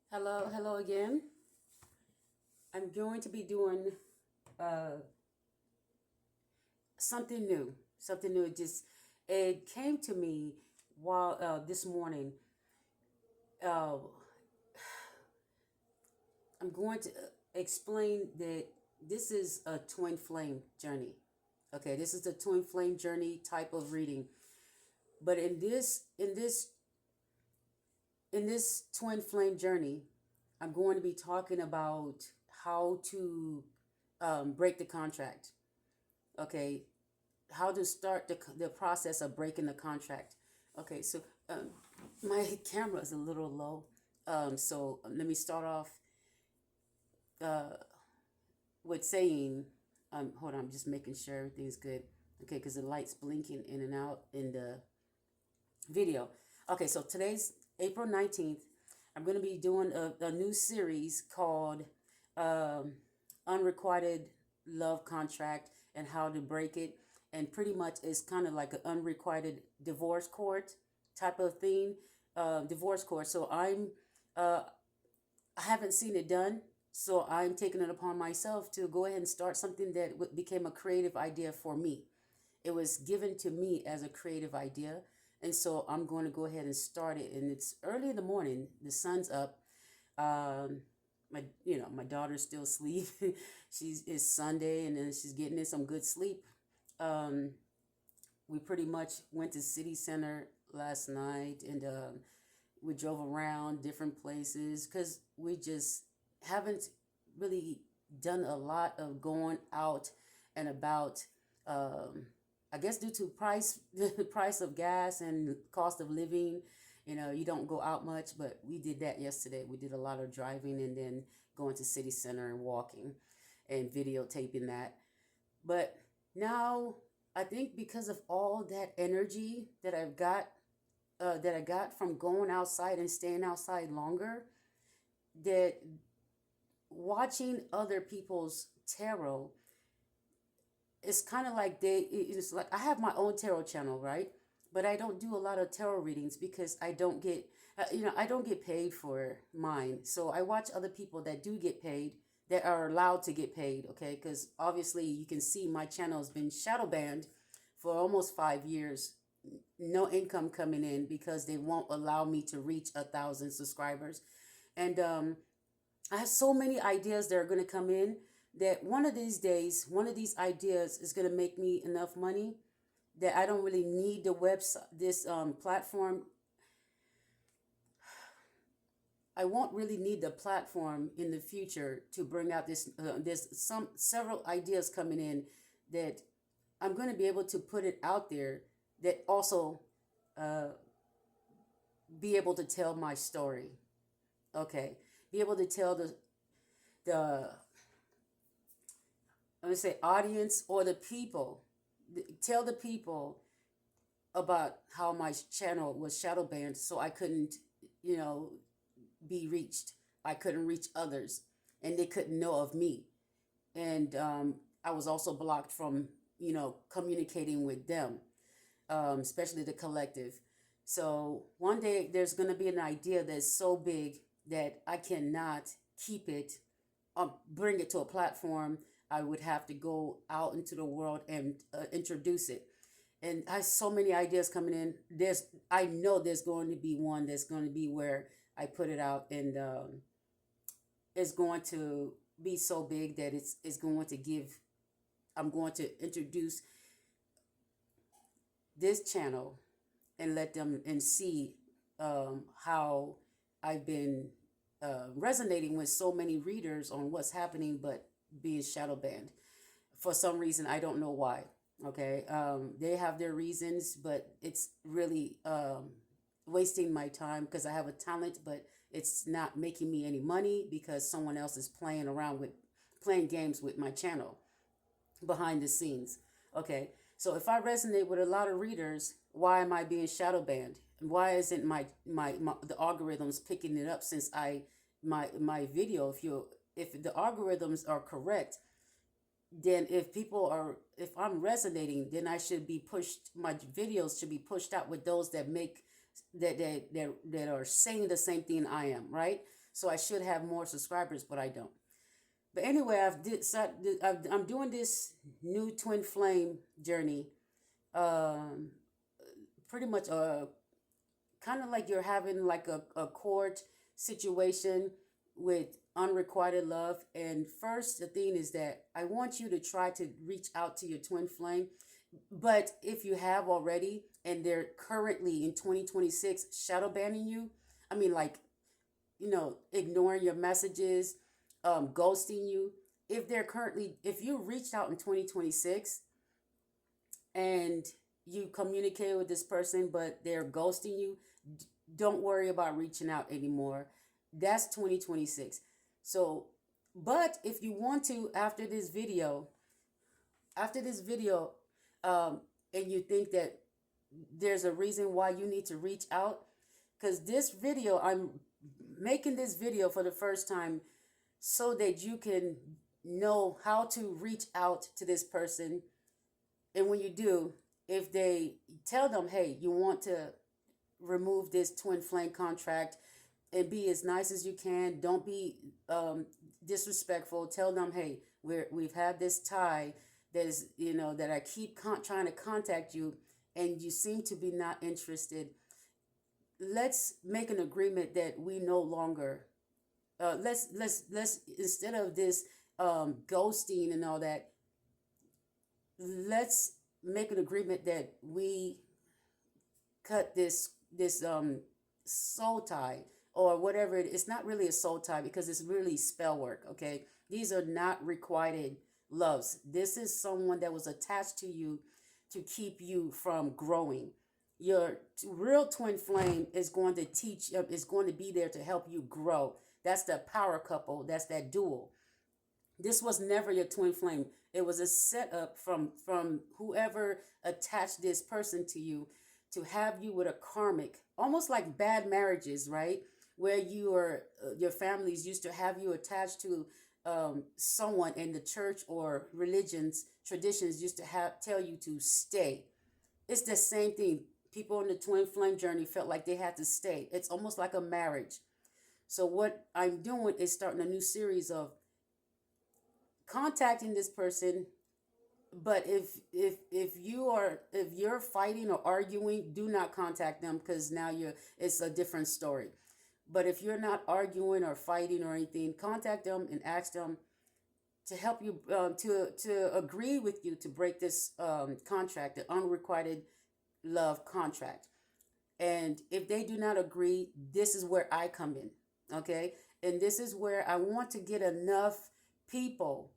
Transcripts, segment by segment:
Hello again. I'm going to be doing uh, something new. Something new. It came to me while this morning. Uh, I'm going to explain that this is a twin flame journey. Okay, this is the twin flame journey type of reading. But in this twin flame journey, I'm going to be talking about how to break the contract. Okay, how to start the process of breaking the contract. Okay, so my camera is a little low. So let me start off uh, with saying, hold on, I'm just making sure everything's good. Okay, because the light's blinking in and out in the video. Okay, so today's April 19th. I'm going to be doing a new series called um, Unrequited Love Contract and How to Break It. And pretty much it's kind of like an unrequited divorce court type of thing, divorce court. So uh, I haven't seen it done. So I'm taking it upon myself to go ahead and start something that became a creative idea for me. It was given to me as a creative idea. And so I'm going to go ahead and start it. And it's early in the morning. The sun's up. My daughter's still asleep. It's Sunday, and then she's getting in some good sleep. Um, we pretty much went to city center last night, and we drove around different places because we just haven't really done a lot of going out and about. Um, I guess due to the price of gas and cost of living, you don't go out much. But we did that yesterday. We did a lot of driving and then going to city center and walking and videotaping that. But now I think because of all that energy that I got from going outside and staying outside longer, that watching other people's tarot, it's kind of like it's like I have my own tarot channel, right? But I don't do a lot of tarot readings because I don't get paid for mine. So I watch other people that do get paid, that are allowed to get paid, okay? Because obviously you can see my channel has been shadow banned for almost 5 years. No income coming in because they won't allow me to reach 1,000 subscribers. And I have so many ideas that are going to come in that one of these days, one of these ideas is going to make me enough money that I don't really need the website, this platform. I won't really need the platform in the future to bring out this. There's several ideas coming in that I'm going to be able to put it out there that also uh, be able to tell my story. Okay, be able to tell the I'm gonna say audience or the people, tell the people about how my channel was shadow banned, so I couldn't, you know, be reached. I couldn't reach others, and they couldn't know of me. And I was also blocked from, communicating with them, especially the collective. So one day there's going to be an idea that's so big that I cannot keep it, bring it to a platform. I would have to go out into the world and introduce it. And I have so many ideas coming in. I know there's going to be one that's going to be where I put it out, and it's going to be so big that it's going to give. I'm going to introduce this channel and let them and see how I've been resonating with so many readers on what's happening, but being shadow banned for some reason. I don't know why. Okay, they have their reasons, but it's really wasting my time because I have a talent, but it's not making me any money because someone else is playing games with my channel behind the scenes. Okay, so if I resonate with a lot of readers, why am I being shadow banned? And why isn't my the algorithms picking it up since my video? If the algorithms are correct, then if I'm resonating, then my videos should be pushed out with those that are saying the same thing I am, right? So I should have more subscribers, but I don't. But anyway, I'm doing this new twin flame journey. Um, Pretty much kind of like you're having like a court situation with unrequited love. And first, the thing is that I want you to try to reach out to your twin flame. But if you have already and they're currently in 2026 shadow banning you, I mean, like, ignoring your messages, ghosting you. If you reached out in 2026 and you communicate with this person, but they're ghosting you, don't worry about reaching out anymore. That's 2026. So, but if you want to, after this video, and you think that there's a reason why you need to reach out, because I'm making this video for the first time so that you can know how to reach out to this person. And when you do, if they tell them, hey, you want to remove this twin flame contract and be as nice as you can, don't be disrespectful. Tell them, hey, we've had this tie that is, that I keep trying to contact you and you seem to be not interested. Let's make an agreement that we no longer let's instead of this ghosting and all that, let's make an agreement that we cut this soul tie or whatever it's not really a soul tie because it's really spell work. Okay, these are not requited loves. This is someone that was attached to you to keep you from growing. Your real twin flame is going to is going to be there to help you grow. That's the power couple. That's that dual. This was never your twin flame. It was a setup from whoever attached this person to you to have you with a karmic, almost like bad marriages, right? Where your families used to have you attached to someone, in the church or religions traditions used to tell you to stay. It's the same thing. People in the twin flame journey felt like they had to stay. It's almost like a marriage. So what I'm doing is starting a new series of contacting this person. But if you're fighting or arguing, do not contact them, because now it's a different story. But if you're not arguing or fighting or anything, contact them and ask them to help you to agree with you to break this contract, the unrequited love contract. And if they do not agree, this is where I come in. Okay, and this is where I want to get enough people.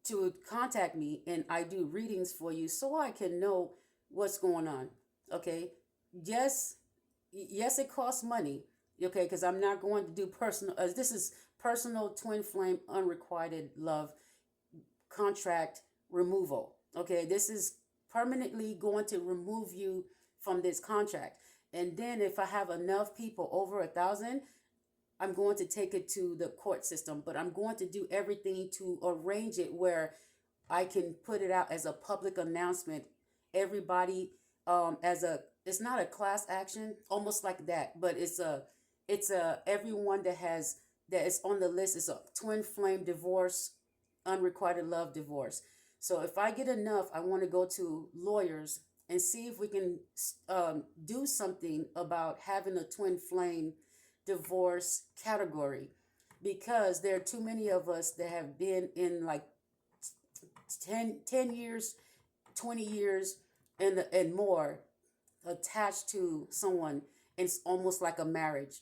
To contact me, and I do readings for you so I can know what's going on. Okay, yes, it costs money. Okay, because I'm not going to do personal. This is personal twin flame unrequited love contract removal. Okay, this is permanently going to remove you from this contract. And then if I have enough people, over 1,000, I'm going to take it to the court system. But I'm going to do everything to arrange it where I can put it out as a public announcement. Everybody, it's not a class action, almost like that, but it's everyone that is on the list is a twin flame divorce, unrequited love divorce. So if I get enough, I want to go to lawyers and see if we can do something about having a twin flame divorce category, because there are too many of us that have been in like 10 years, 20 years and more attached to someone. It's almost like a marriage.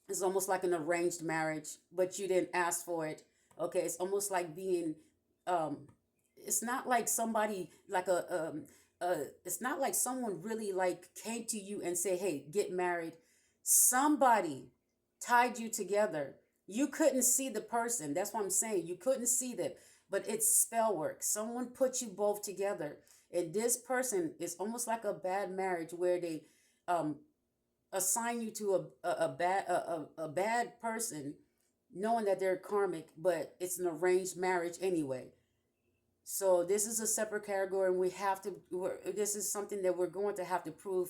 It's almost like an arranged marriage, but you didn't ask for it. Okay, it's almost like being it's not like somebody like it's not like someone really like came to you and say, hey, get married. Somebody tied you together. You couldn't see the person. That's what I'm saying. You couldn't see that, but it's spell work. Someone put you both together. And this person is almost like a bad marriage where they assign you to a bad person, knowing that they're karmic, but it's an arranged marriage anyway. So this is a separate category, and this is something that we're going to have to prove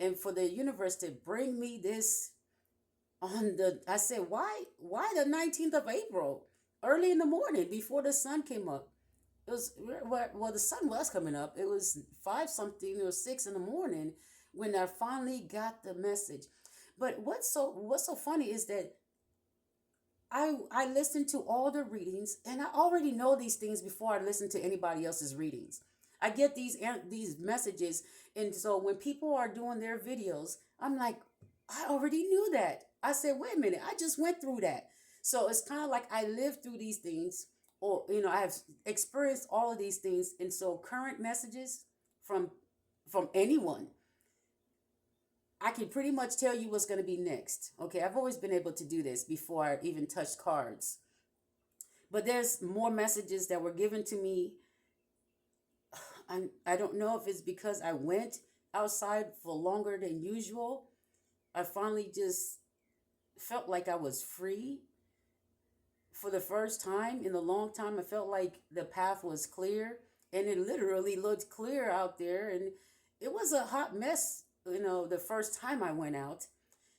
And for the universe to bring me this I said, why the 19th of April? Early in the morning before the sun came up. It was, well, the sun was coming up. It was 5 something or 6 in the morning when I finally got the message. But what's so funny is that I listened to all the readings, and I already know these things before I listen to anybody else's readings. I get these messages, and so when people are doing their videos, I'm like, I already knew that. I said, wait a minute, I just went through that. So it's kind of like I lived through these things, or I've experienced all of these things, and so current messages from anyone, I can pretty much tell you what's going to be next. Okay, I've always been able to do this before I even touched cards. But there's more messages that were given to me. I don't know if it's because I went outside for longer than usual. I finally just felt like I was free. For the first time in a long time, I felt like the path was clear, and it literally looked clear out there. And it was a hot mess, the first time I went out.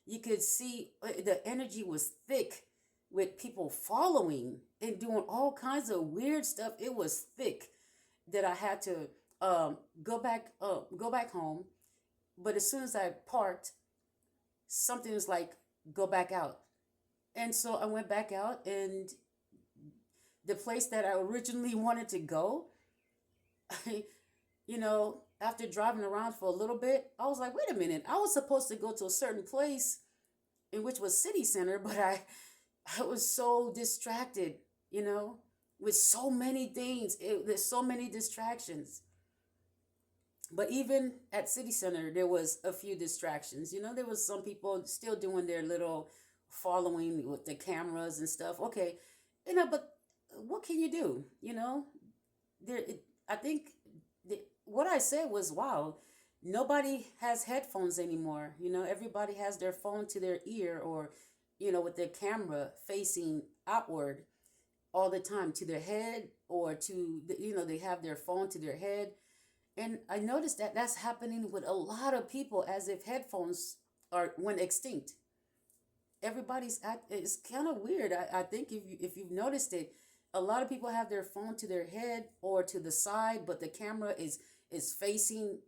You could see the energy was thick with people following and doing all kinds of weird stuff. It was thick that I had to go back home. But as soon as I parked, something was like, go back out. And so I went back out, and the place that I originally wanted to go, after driving around for a little bit, I was like, wait a minute, I was supposed to go to a certain place in which was city center, but I was so distracted, with so many things. There's so many distractions. But even at city center, there was a few distractions. There was some people still doing their little following with the cameras and stuff. Okay, but what can you do? I think what I said was, wow, nobody has headphones anymore. Everybody has their phone to their ear, or, with their camera facing outward all the time to their head, or they have their phone to their head. And I noticed that that's happening with a lot of people, as if headphones went extinct. It's kind of weird. I think if you've noticed it, a lot of people have their phone to their head or to the side, but the camera is facing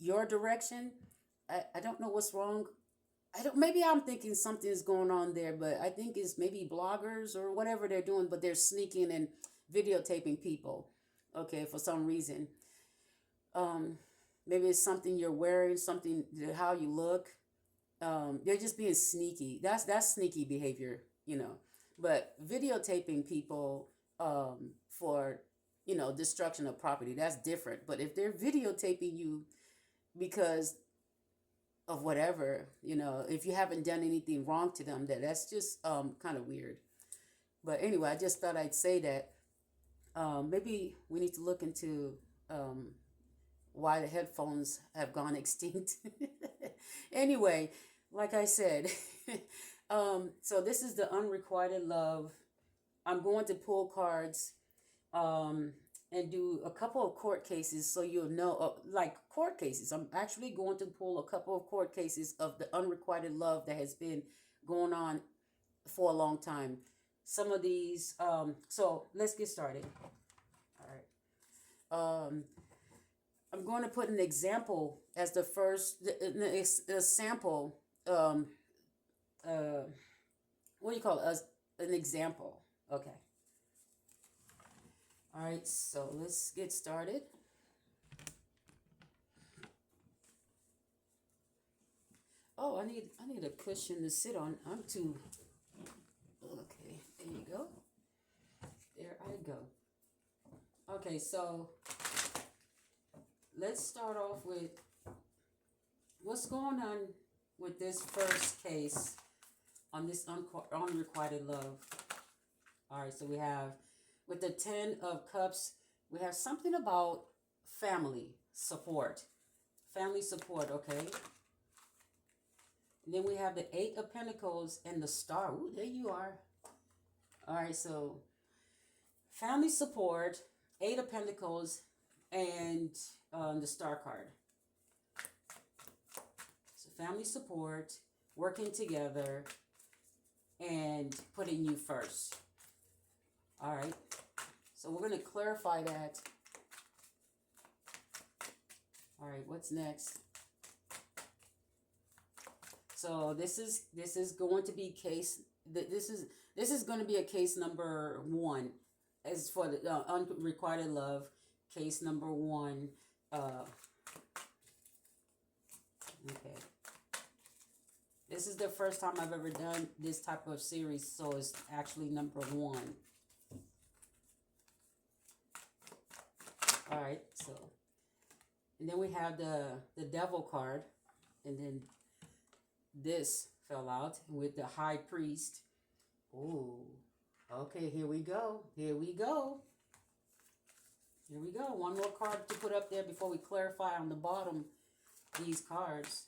your direction. I don't know what's wrong. Maybe I'm thinking something's going on there, but I think it's maybe bloggers or whatever they're doing, but they're sneaking and videotaping people, okay, for some reason. Maybe it's something you're wearing, something, how you look. They're just being sneaky. That's sneaky behavior, but videotaping people for destruction of property, that's different. But if they're videotaping you because of whatever, if you haven't done anything wrong to them, that's just kind of weird. But anyway, I just thought I'd say that maybe we need to look into why the headphones have gone extinct. Anyway, like I said, so this is the unrequited love. I'm going to pull cards and do a couple of court cases, so you'll know, like court cases. I'm actually going to pull a couple of court cases of the unrequited love that has been going on for a long time. Some of these, so let's get started. All right. I'm going to put an example as the first, a sample, what do you call it? An example. Okay. All right, so let's get started. Oh, I need a cushion to sit on. I'm too. Okay, there you go. There I go. Okay, so let's start off with what's going on with this first case on this unrequited love. All right, so we have, with the 10 of Cups, we have something about family support. Family support, okay? And then we have the 8 of Pentacles and the Star. Ooh, there you are. All right, so family support, 8 of Pentacles, and the Star card. family support, working together, and putting you first. All right. So we're going to clarify that. All right, what's next? So this is going to be case. This is going to be a case number 1, as for the unrequited love. Case number 1. Okay. This is the first time I've ever done this type of series, so it's actually number 1. All right, so, and then we have the devil card, and then this fell out with the high priest. Oh, okay, here we go. Here we go. Here we go. One more card to put up there before we clarify on the bottom these cards.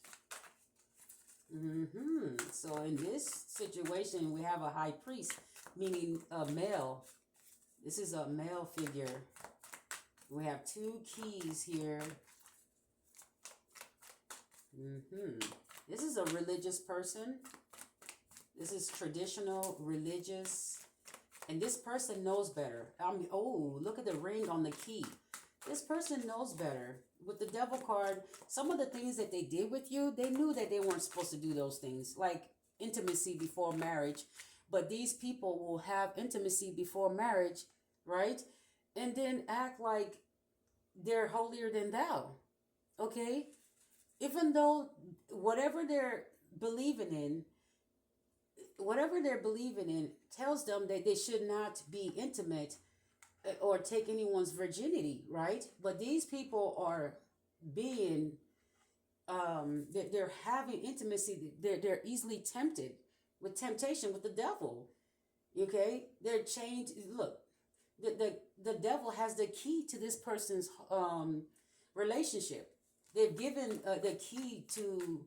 So in this situation, we have a high priest, meaning a male. This is a male figure. We have 2 keys here. This is a religious person. This is traditional, religious. And this person knows better. I mean, oh, look at the ring on the key. This person knows better. With the devil card, some of the things that they did with you, they knew that they weren't supposed to do those things, like intimacy before marriage. But these people will have intimacy before marriage, right? And then act like they're holier than thou, okay? Even though whatever they're believing in tells them that they should not be intimate or take anyone's virginity, right? But these people are being, they're having intimacy. They're easily tempted with temptation with the devil, okay? They're changed. Look, the devil has the key to this person's relationship. They've given the key to,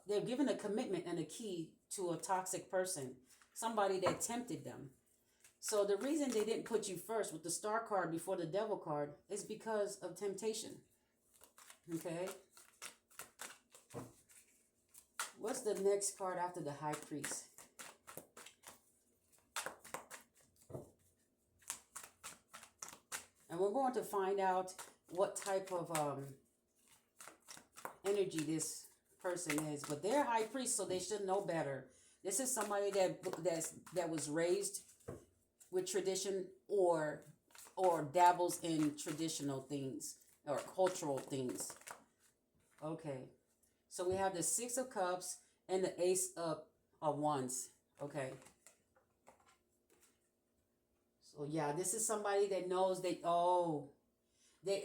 they've given a commitment and a key to a toxic person, somebody that tempted them. So the reason they didn't put you first with the star card before the devil card is because of temptation. Okay. What's the next card after the high priest? And we're going to find out what type of energy this person is. But they're high priest, so they should know better. This is somebody that was raised with tradition or dabbles in traditional things or cultural things. Okay. So we have the 6 of Cups and the Ace of Wands. Okay. So yeah, this is somebody that knows they,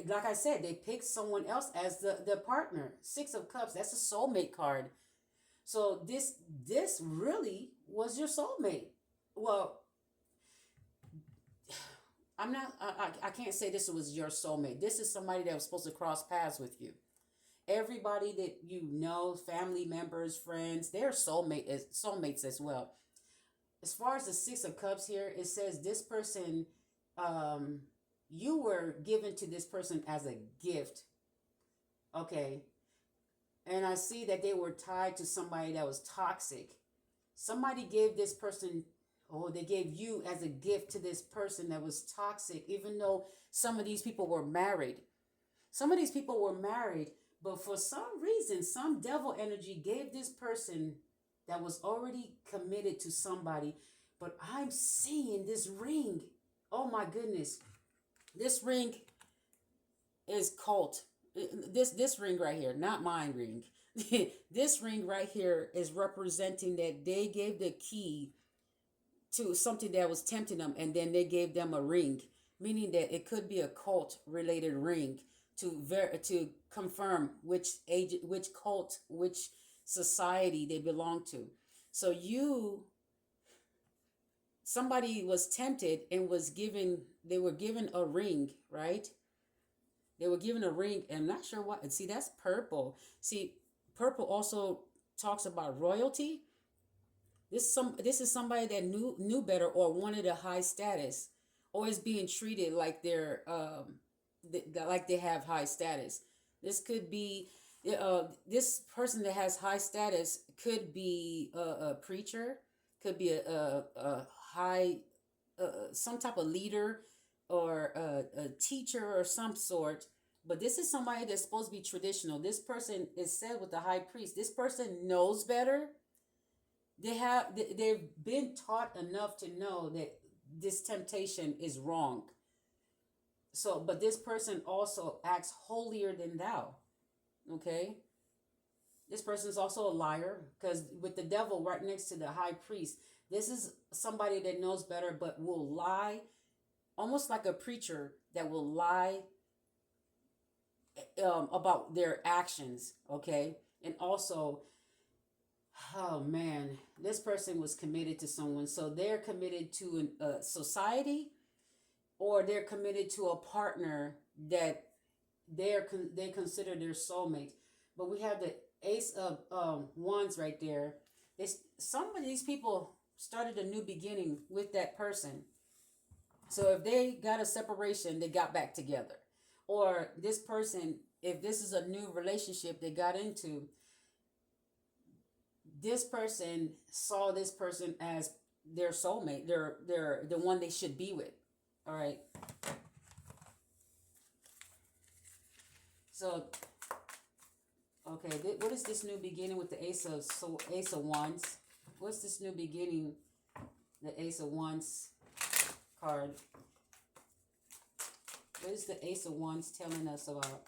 like I said, they picked someone else as the partner. 6 of Cups, that's a soulmate card. So this really was your soulmate. Well, I can't say this was your soulmate. This is somebody that was supposed to cross paths with you. Everybody that you know, family members, friends, they're soulmates as well. As far as the 6 of Cups here, it says this person, you were given to this person as a gift. Okay. And I see that they were tied to somebody that was toxic. Somebody gave this person, they gave you as a gift to this person that was toxic, even though some of these people were married. Some of these people were married, but for some reason, some devil energy gave this person that was already committed to somebody. But I'm seeing this ring. Oh my goodness. This ring is cult. This ring right here, not my ring. This ring right here is representing that they gave the key to something that was tempting them, and then they gave them a ring, meaning that it could be a cult related ring to confirm which age, which cult, which society they belong to. So somebody was tempted and they were given a ring, right? They were given a ring, and I'm not sure what. And see, that's purple. See, purple also talks about royalty. This is somebody that knew better or wanted a high status, or is being treated like like they have high status. This could be This person that has high status could be a preacher, could be a high, some type of leader, or a teacher or some sort. But this is somebody that's supposed to be traditional. This person is said with the high priest. This person knows better. They've been taught enough to know that this temptation is wrong. So, but this person also acts holier than thou. Okay, this person is also a liar, because with the devil right next to the high priest, this is somebody that knows better but will lie, almost like a preacher that will lie about their actions. Okay, and also, oh man, this person was committed to someone, so they're committed to a society, or they're committed to a partner that they consider their soulmate. But we have the ace of wands right there. Some of these people started a new beginning with that person. So if they got a separation, they got back together. Or this person, if this is a new relationship they got into, this person saw this person as their soulmate, they're the one they should be with. All right. So, okay, what is this new beginning with the Ace of Wands? What's this new beginning? The Ace of Wands card. What is the Ace of Wands telling us about?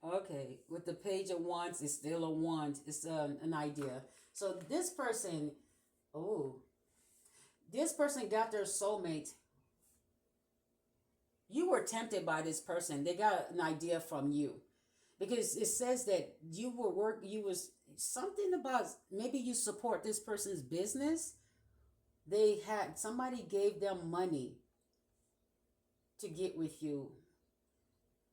Okay, with the Page of Wands, it's still a wand. It's an idea. So this person, oh, this person got their soulmate. You were tempted by this person. They got an idea from you, because it says that you was something about, maybe you support this person's business. Somebody gave them money to get with you.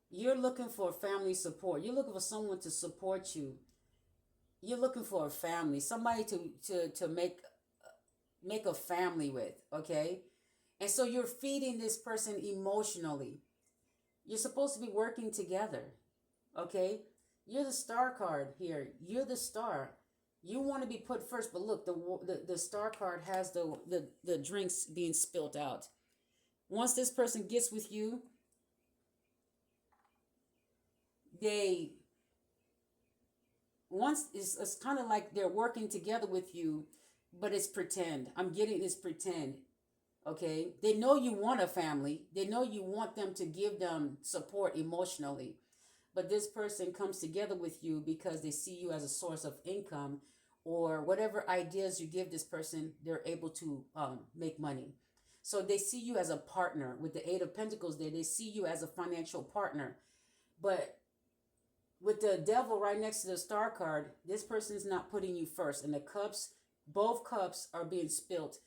You're looking for family support. You're looking for someone to support you. You're looking for a family, somebody to make a family with. Okay. And so you're feeding this person emotionally. You're supposed to be working together. Okay? You're the star card here. You're the star. You want to be put first, but look, the star card has the drinks being spilt out. Once this person gets with you, it's kind of like they're working together with you, but it's pretend. I'm getting this pretend. Okay, they know you want a family. They know you want them to give them support emotionally. But this person comes together with you because they see you as a source of income, or whatever ideas you give this person, they're able to make money. So they see you as a partner. With the Eight of Pentacles there, they see you as a financial partner. But with the devil right next to the star card, this person's not putting you first. And the cups, both cups are being spilt.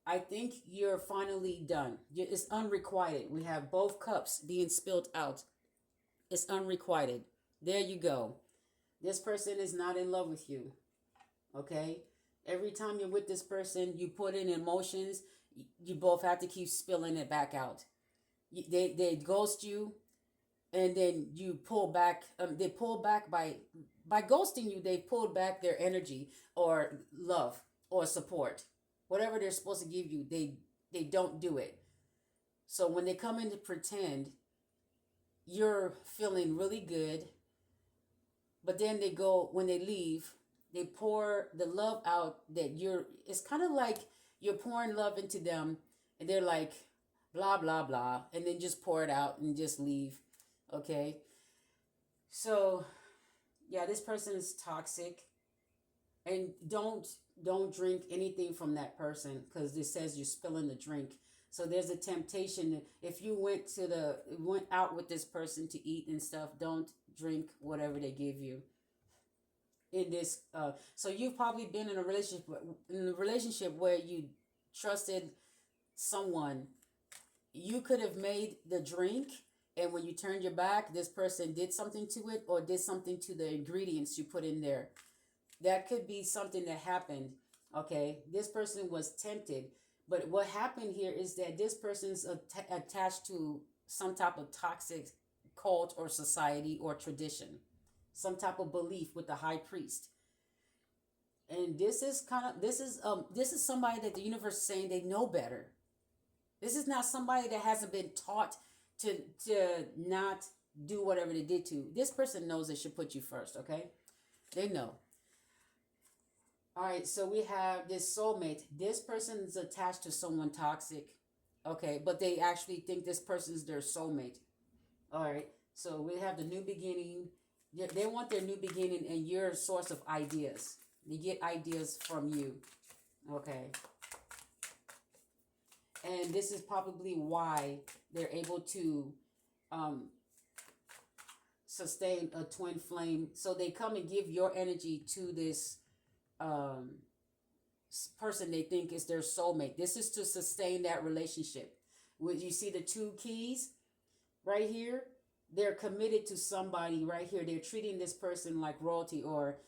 I think you're finally done. It's unrequited. We have both cups being spilled out. It's unrequited. There you go. This person is not in love with you. Okay? Every time you're with this person, you put in emotions. You both have to keep spilling it back out. They ghost you, and then you pull back. They pull back by ghosting you. They pulled back their energy or love or support. Whatever they're supposed to give you, they don't do it. So when they come in to pretend, you're feeling really good. But then when they leave, they pour the love out it's kind of like you're pouring love into them, and they're like, blah, blah, blah, and then just pour it out and just leave. Okay? So, yeah, this person is toxic. And don't drink anything from that person, because it says you're spilling the drink. So there's a temptation. If you went out with this person to eat and stuff, don't drink whatever they give you. In this, so you've probably been in a relationship where you trusted someone. You could have made the drink, and when you turned your back, this person did something to it, or did something to the ingredients you put in there. That could be something that happened. Okay, this person was tempted, but what happened here is that this person's attached to some type of toxic cult or society or tradition, some type of belief with the high priest. And this is somebody that the universe is saying they know better. This is not somebody that hasn't been taught to not do whatever they did to. This person knows they should put you first, okay? They know. All right, so we have this soulmate. This person is attached to someone toxic, okay, but they actually think this person is their soulmate. All right, so we have the new beginning. They want their new beginning, and you're a source of ideas. They get ideas from you, okay? And this is probably why they're able to sustain a twin flame. So they come and give your energy to this person they think is their soulmate. This is to sustain that relationship. When you see the two keys right here, they're committed to somebody right here. They're treating this person like royalty, or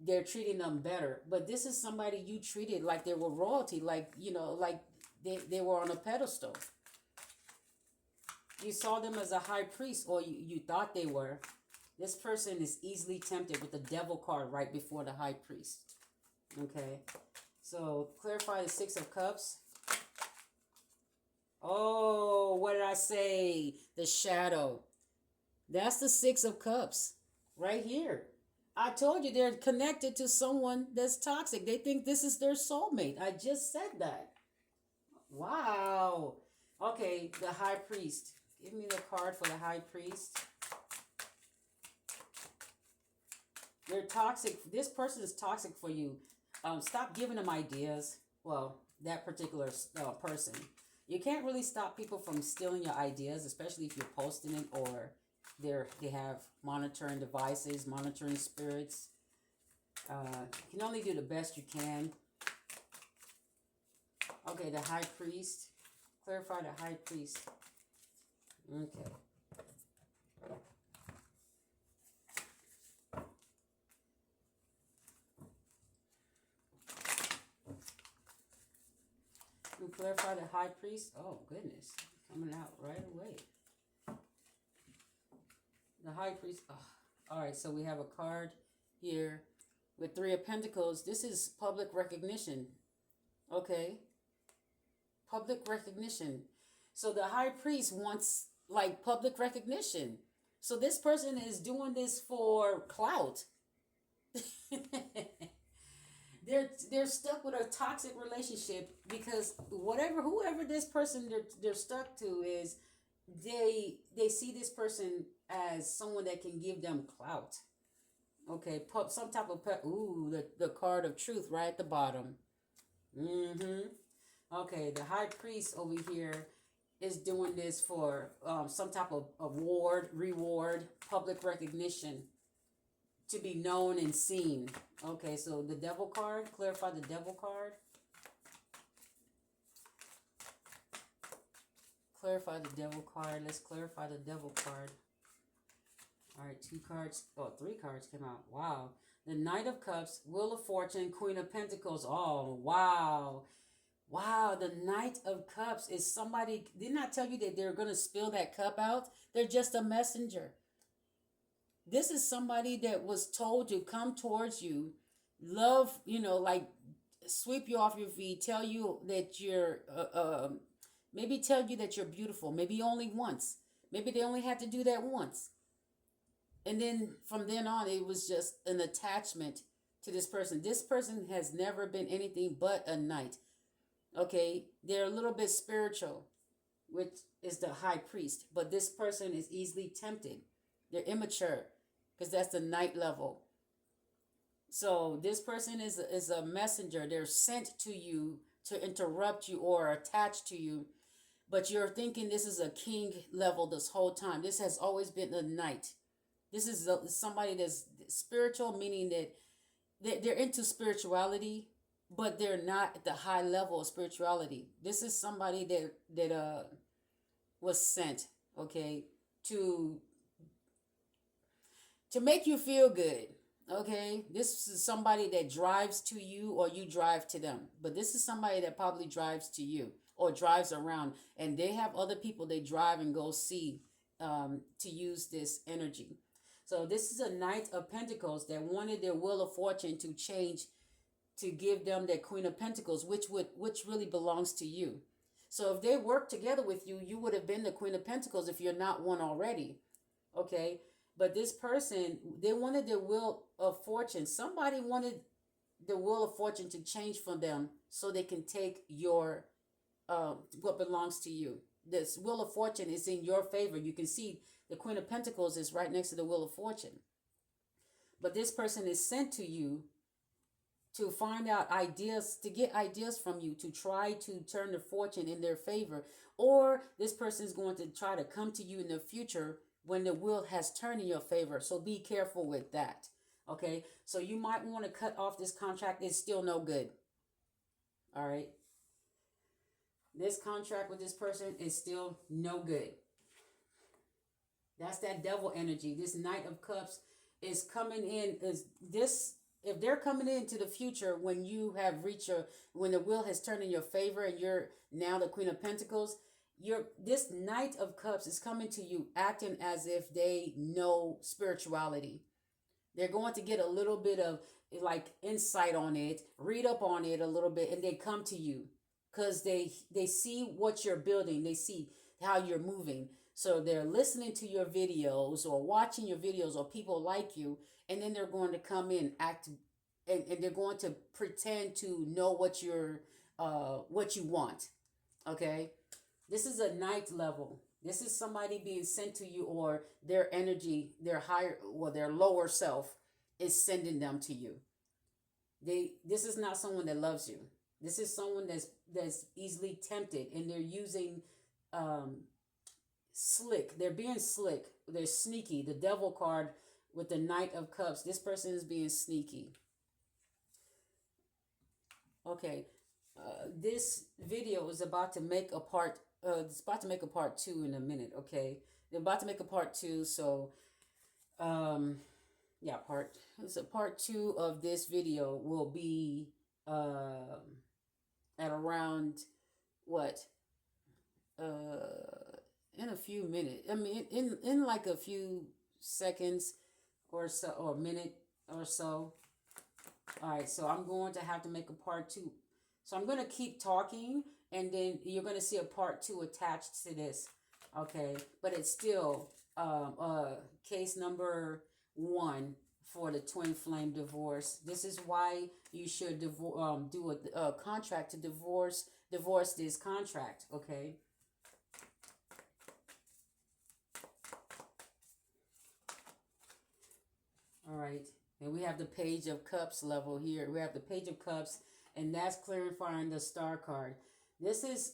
they're treating them better. But this is somebody you treated like they were royalty, like, like they were on a pedestal. You saw them as a high priest, or you thought they were. This person is easily tempted with the devil card right before the high priest. Okay, so clarify the Six of Cups. Oh, what did I say? The shadow. That's the Six of Cups right here. I told you they're connected to someone that's toxic. They think this is their soulmate. I just said that. Wow. Okay, the high priest. Give me the card for the high priest. They're toxic. This person is toxic for you. Stop giving them ideas. Well, that particular person. You can't really stop people from stealing your ideas, especially if you're posting it, or they have monitoring devices, monitoring spirits. You can only do the best you can. Okay, the high priest. Clarify the high priest. Okay. And clarify the high priest. Oh, goodness. Coming out right away. The high priest. Oh. All right, so we have a card here with Three of Pentacles. This is public recognition. Okay. Public recognition. So the high priest wants like public recognition. So this person is doing this for clout. They're stuck with a toxic relationship because whoever this person they're stuck to is, they see this person as someone that can give them clout. Okay, some type of the card of truth right at the bottom. Okay, the high priest over here is doing this for some type of reward, public recognition, to be known and seen. Okay, so the devil card, clarify the devil card. Clarify the devil card. Let's clarify the devil card. All right, 2 cards. Oh, 3 cards came out. Wow. The Knight of Cups, Wheel of Fortune, Queen of Pentacles. Oh, wow. Wow, the Knight of Cups is somebody, didn't I tell you that they're going to spill that cup out? They're just a messenger. This is somebody that was told to come towards you, love, like sweep you off your feet, tell you that you're, maybe tell you that you're beautiful, maybe only once. Maybe they only had to do that once. And then from then on, it was just an attachment to this person. This person has never been anything but a knight. Okay, they're a little bit spiritual, which is the high priest. But this person is easily tempted. They're immature because that's the knight level. So this person is a messenger. They're sent to you to interrupt you or attach to you. But you're thinking this is a king level this whole time. This has always been a knight. This is somebody that's spiritual, meaning that they're into spirituality, but they're not at the high level of spirituality. This is somebody that was sent, okay, to make you feel good, okay? This is somebody that drives to you or you drive to them. But this is somebody that probably drives to you. or drives around, and they have other people they drive and go see to use this energy. So this is a Knight of Pentacles that wanted their Wheel of Fortune to change, to give them that Queen of Pentacles, which really belongs to you. So if they worked together with you, you would have been the Queen of Pentacles if you're not one already. Okay? But this person, they wanted their Wheel of Fortune. Somebody wanted the Wheel of Fortune to change for them so they can take your what belongs to you. This Wheel of Fortune is in your favor. You can see the Queen of Pentacles is right next to the Wheel of Fortune. But this person is sent to you to find out ideas, to get ideas from you, to try to turn the fortune in their favor. Or this person is going to try to come to you in the future when the wheel has turned in your favor. So be careful with that. Okay, so you might want to cut off this contract. It's still no good. All right. This contract with this person is still no good. That's that devil energy. This Knight of Cups is coming in. Is this, if they're coming into the future when you have reached your, when the wheel has turned in your favor and you're now the Queen of Pentacles, this Knight of Cups is coming to you acting as if they know spirituality. They're going to get a little bit of like insight on it, read up on it a little bit, and they come to you because they see what you're building. They see how you're moving. So they're listening to your videos or watching your videos or people like you, and then they're going to come in, act, and they're going to pretend to know what you're, what you want. Okay? This is a Knight level. This is somebody being sent to you, or their energy, their higher, or their lower self is sending them to you. This is not someone that loves you. This is someone that's easily tempted, and they're using slick. They're being slick. They're sneaky. The Devil card with the Knight of Cups. This person is being sneaky. Okay, this video is about to make a part. It's about to make a part 2 in a minute. Okay, they're about to make a part 2. So, yeah, part 2 of this video will be at around what? In a few minutes. I mean, in like a few seconds or so, or a minute or so. All right, so I'm going to have to make a part 2. So I'm going to keep talking, and then you're going to see a part 2 attached to this. Okay, but it's still case number 1 for the twin flame divorce. This is why you should do a contract to divorce this contract. Okay. All right, and we have the Page of Cups level here. We have the Page of Cups, and that's clarifying the Star card. This is